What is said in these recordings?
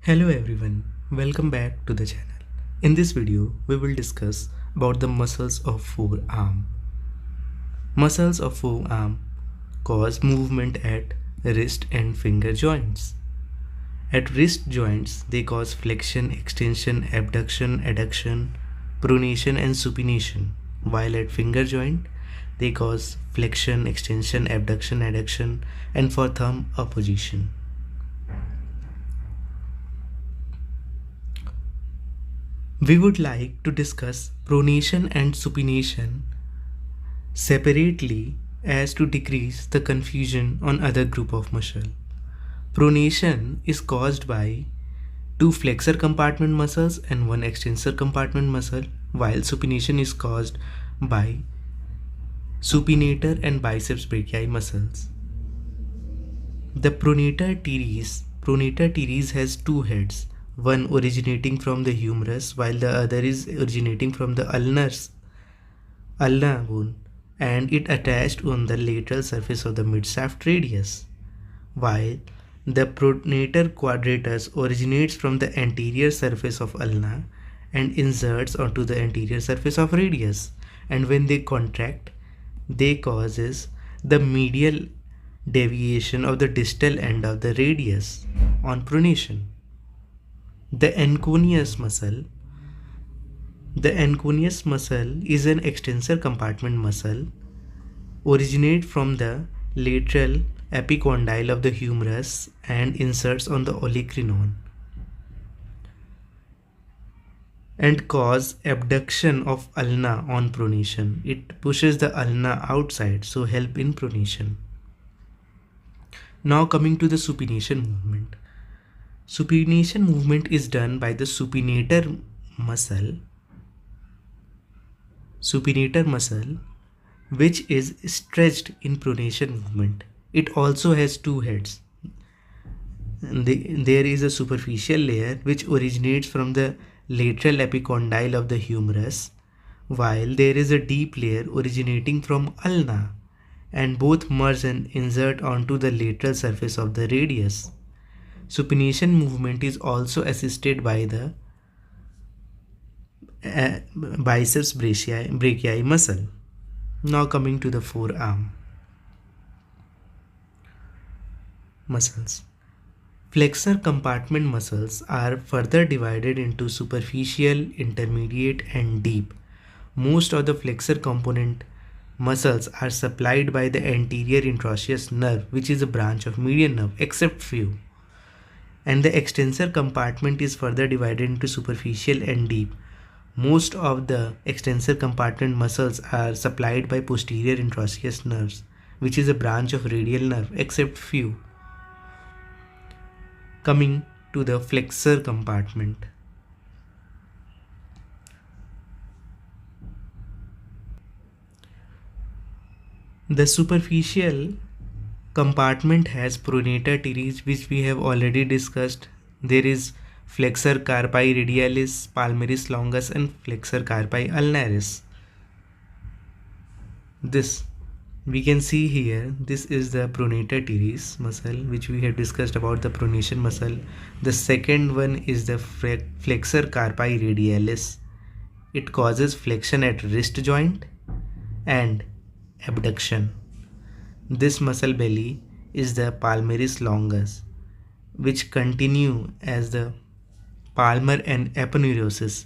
Hello everyone, welcome back to the channel. In this video, we will discuss about the muscles of forearm. Muscles of forearm cause movement at wrist and finger joints. At wrist joints, they cause flexion, extension, abduction, adduction, pronation and supination. While at finger joint, they cause flexion, extension, abduction, adduction, and for thumb, opposition. We would like to discuss pronation and supination separately as to decrease the confusion on other group of muscle. Pronation is caused by two flexor compartment muscles and one extensor compartment muscle, while supination is caused by supinator and biceps brachii muscles. The Pronater Teres has two heads, one originating from the humerus while the other is originating from the ulna bone, and it attached on the lateral surface of the mid-shaft radius, while the Pronater Quadratus originates from the anterior surface of ulna and inserts onto the anterior surface of radius, and when they contract, they causes the medial deviation of the distal end of the radius on pronation. The Anconeus muscle is an extensor compartment muscle, originate from the lateral epicondyle of the humerus and inserts on the olecranon and cause abduction of ulna on pronation. It pushes the ulna outside, so help in pronation. Now coming to the supination movement. Supination movement is done by the supinator muscle, which is stretched in pronation movement. It also has two heads. There is a superficial layer which originates from the lateral epicondyle of the humerus, while there is a deep layer originating from ulna, and both merge and insert onto the lateral surface of the radius. Supination movement is also assisted by the biceps brachii muscle. Now coming to the forearm muscles. Flexor compartment muscles are further divided into superficial, intermediate and deep. Most of the flexor component muscles are supplied by the anterior interosseous nerve, which is a branch of median nerve, except few. And the extensor compartment is further divided into superficial and deep. Most of the extensor compartment muscles are supplied by posterior interosseous nerves, which is a branch of radial nerve, except few. Coming to the flexor compartment. The superficial compartment has Pronater Teres, which we have already discussed. There is flexor carpi radialis, palmaris longus and flexor carpi ulnaris. This we can see here, this is the Pronater Teres muscle, which we have discussed about the pronation muscle. The second one is the flexor carpi radialis. It causes flexion at wrist joint and abduction. This muscle belly is the palmaris longus, which continue as the palmar and aponeurosis,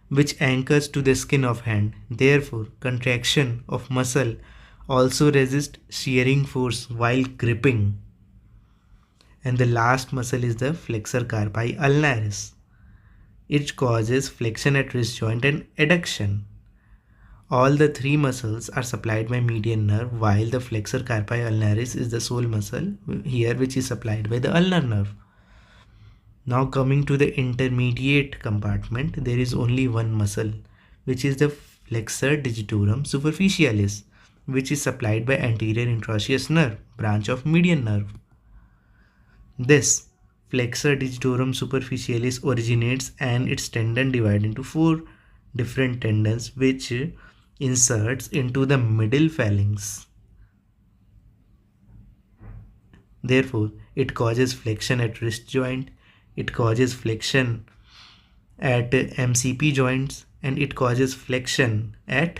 which anchors to the skin of hand. Therefore, contraction of muscle also resists shearing force while gripping. And the last muscle is the flexor carpi ulnaris. It causes flexion at wrist joint and adduction. All the three muscles are supplied by median nerve, while the flexor carpi ulnaris is the sole muscle here which is supplied by the ulnar nerve. Now coming to the intermediate compartment, there is only one muscle, which is the flexor digitorum superficialis, which is supplied by anterior interosseous nerve, branch of median nerve. This flexor digitorum superficialis originates and its tendon divided into four different tendons, which inserts into the middle phalanx. Therefore, it causes flexion at wrist joint, it causes flexion at MCP joints, and it causes flexion at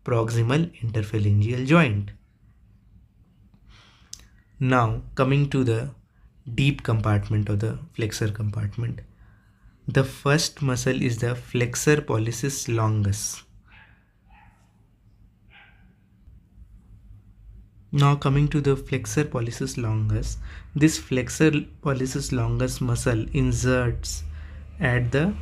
proximal interphalangeal joint. Now coming to the deep compartment of the flexor compartment. The first muscle is the flexor pollicis longus. Now coming to the flexor pollicis longus, this flexor pollicis longus muscle inserts at the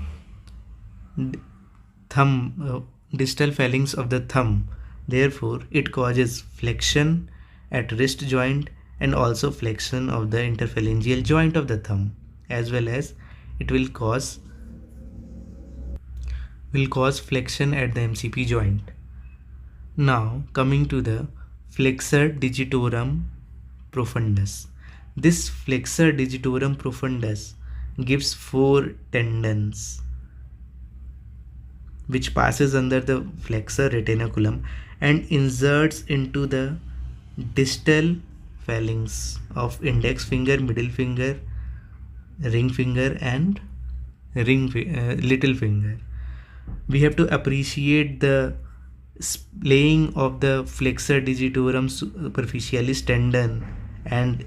thumb, distal phalanx of the thumb. Therefore, it causes flexion at wrist joint and also flexion of the interphalangeal joint of the thumb, as well as it will cause flexion at the MCP joint. Now coming to the flexor digitorum profundus. This flexor digitorum profundus gives 4 tendons which passes under the flexor retinaculum and inserts into the distal phalanx of index finger, middle finger, ring finger and little finger. We have to appreciate the laying of the flexor digitorum superficialis tendon and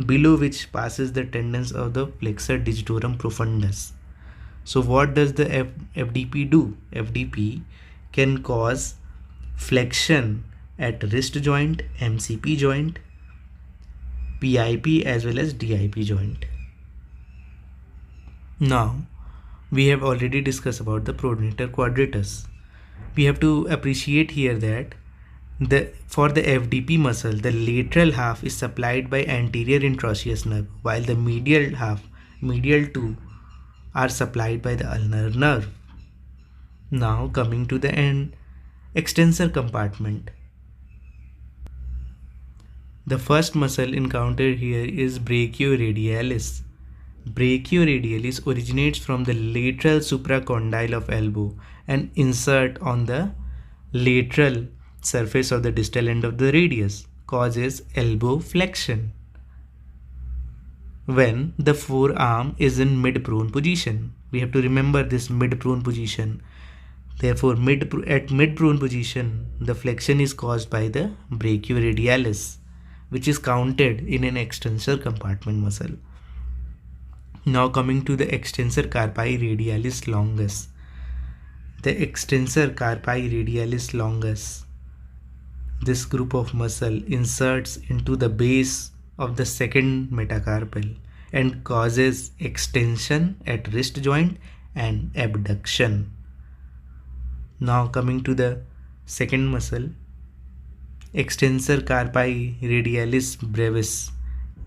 below which passes the tendons of the flexor digitorum profundus. So what does the FDP do? FDP can cause flexion at wrist joint, MCP joint, PIP as well as DIP joint. Now we have already discussed about the Pronater Quadratus. We have to appreciate here that for the FDP muscle, the lateral half is supplied by anterior interosseous nerve, while the medial two are supplied by the ulnar nerve. Now coming to the end, extensor compartment. The first muscle encountered here is brachioradialis. Brachioradialis originates from the lateral supracondyle of elbow and insert on the lateral surface of the distal end of the radius, causes elbow flexion when the forearm is in mid-prone position. We have to remember this mid-prone position. Therefore, at mid-prone position, the flexion is caused by the brachioradialis, which is counted in an extensor compartment muscle. Now coming to the extensor carpi radialis longus. The extensor carpi radialis longus, this group of muscle inserts into the base of the second metacarpal and causes extension at wrist joint and abduction. Now coming to the second muscle, extensor carpi radialis brevis.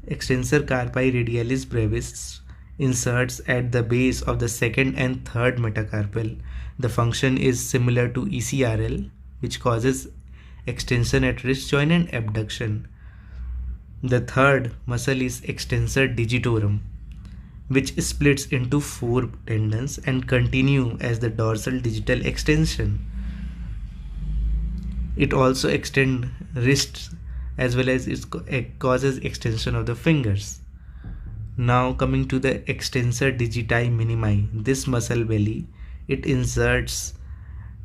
Extensor carpi radialis brevis inserts at the base of the second and third metacarpal. The function is similar to ECRL, which causes extension at wrist joint and abduction. The third muscle is extensor digitorum, which splits into 4 tendons and continue as the dorsal digital extension. It also extends wrists as well as it causes extension of the fingers. Now coming to the extensor digiti minimi, this muscle belly, it inserts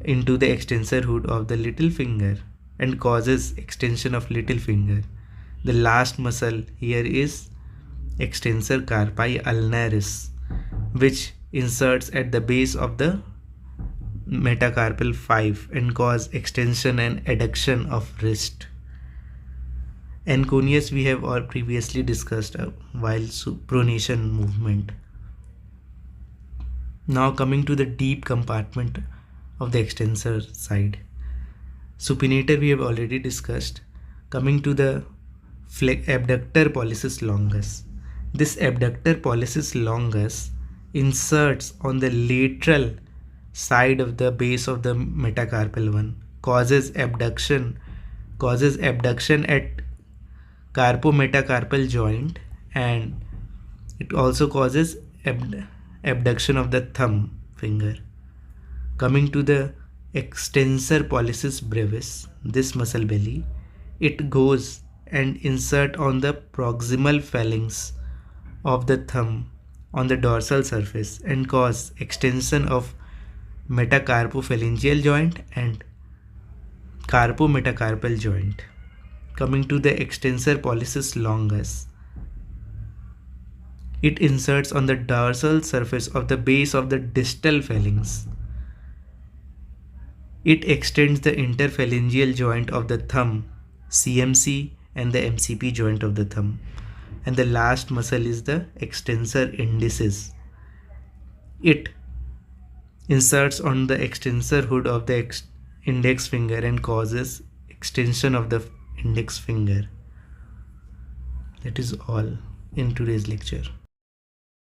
into the extensor hood of the little finger and causes extension of little finger. The last muscle here is extensor carpi ulnaris, which inserts at the base of the metacarpal 5 and cause extension and adduction of wrist. Anconeus we have all previously discussed while pronation movement. Now coming to the deep compartment of the extensor side. Supinator we have already discussed. Coming to the abductor pollicis longus. This abductor pollicis longus inserts on the lateral side of the base of the metacarpal one, causes abduction at carpometacarpal joint, and it also causes abduction of the thumb finger. Coming to the extensor pollicis brevis, this muscle belly, it goes and insert on the proximal phalanx of the thumb on the dorsal surface and cause extension of metacarpophalangeal joint and carpometacarpal joint. Coming to the extensor pollicis longus, it inserts on the dorsal surface of the base of the distal phalanx. It extends the interphalangeal joint of the thumb, CMC, and the MCP joint of the thumb. And the last muscle is the extensor indicis. It inserts on the extensor hood of the index finger and causes extension of the index finger. That is all in today's lecture.